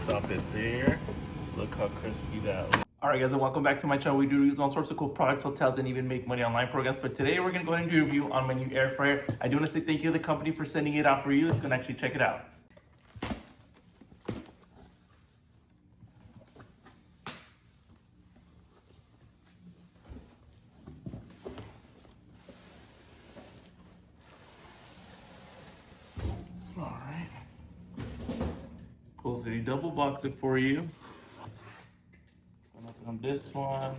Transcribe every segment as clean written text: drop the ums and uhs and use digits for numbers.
stop it there. Look how crispy that looks. Alright guys, and welcome back to my channel. We do reviews on all sorts of cool products, hotels, and even make money online programs. But today we're going to go ahead and do a review on my new air fryer. I do want to say thank you to the company for sending it out for you. Let's go and actually check it out. Alright. Cool City double box it for you. Open up this one.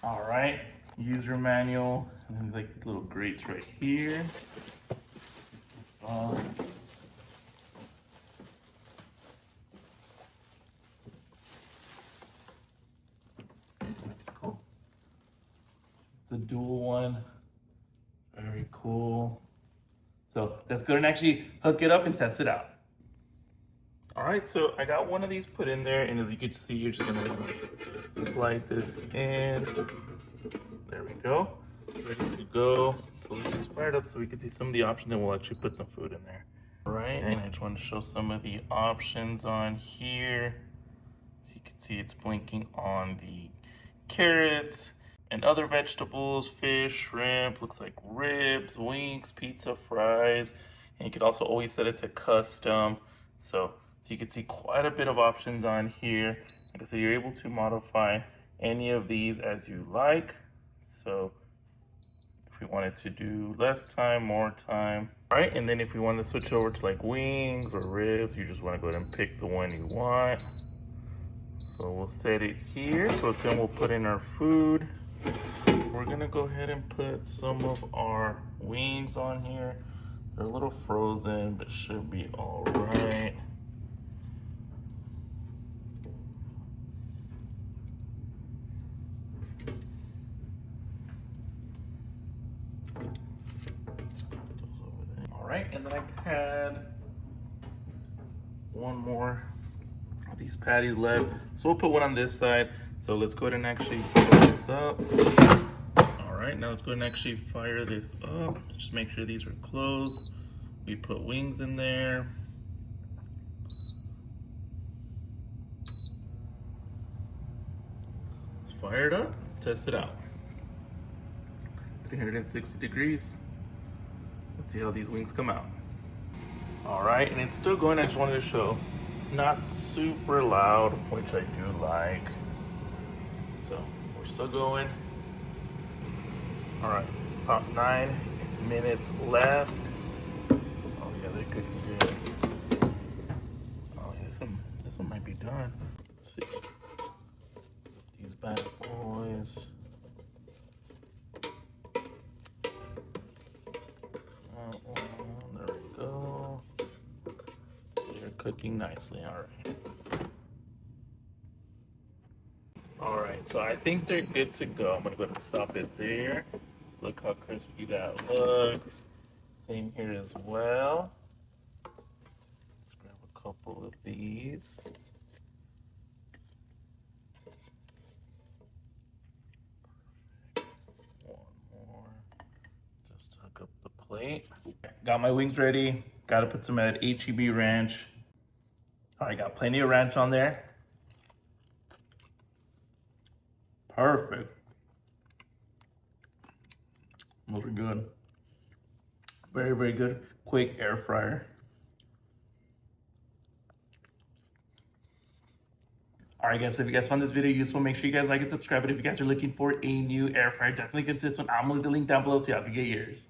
All right, user manual, and then like the little grates right here. That's cool. It's a dual one. Very cool. So let's go and actually hook it up and test it out. All right, so I got one of these put in there, and as you can see, you're just gonna slide this in. There we go, ready to go. So we just fire it up so we can see some of the options, and we'll actually put some food in there. All right, and I just want to show some of the options on here. So you can see it's blinking on the carrots and other vegetables, fish, shrimp, looks like ribs, wings, pizza, fries, and you can also always set it to custom. So you can see quite a bit of options on here. Like I said, you're able to modify any of these as you like. So if we wanted to do less time, more time. All right, and then if we want to switch over to like wings or ribs, you just want to go ahead and pick the one you want. So we'll set it here. So then we'll put in our food. We're gonna go ahead and put some of our wings on here. They're a little frozen, but should be all right. All right, and then I had one more of these patties left. So we'll put one on this side. So let's go ahead and actually fill this up. All right, now let's go ahead and actually fire this up. Just make sure these are closed. We put wings in there. Let's fire it up, let's test it out. 360 degrees. Let's see how these wings come out. All right, and it's still going. I just wanted to show it's not super loud, which I do like. So we're still going. All right, about 9 minutes left. Oh yeah, they're cooking good. Oh yeah, this one might be done. Let's see. These bad boys. There we go. They're cooking nicely. All right. All right, so I think they're good to go. I'm gonna go ahead and stop it there. Look how crispy that looks. Same here as well. Let's grab a couple of these. Perfect. One more. Just to hook up the plate. Got my wings ready. Got to put some at HEB ranch. All right, got plenty of ranch on there. Perfect. Those are good. Very, very good. Quick air fryer. All right, guys, so if you guys found this video useful, make sure you guys like and subscribe. But if you guys are looking for a new air fryer, definitely get this one. I'm gonna leave the link down below so y'all can get yours.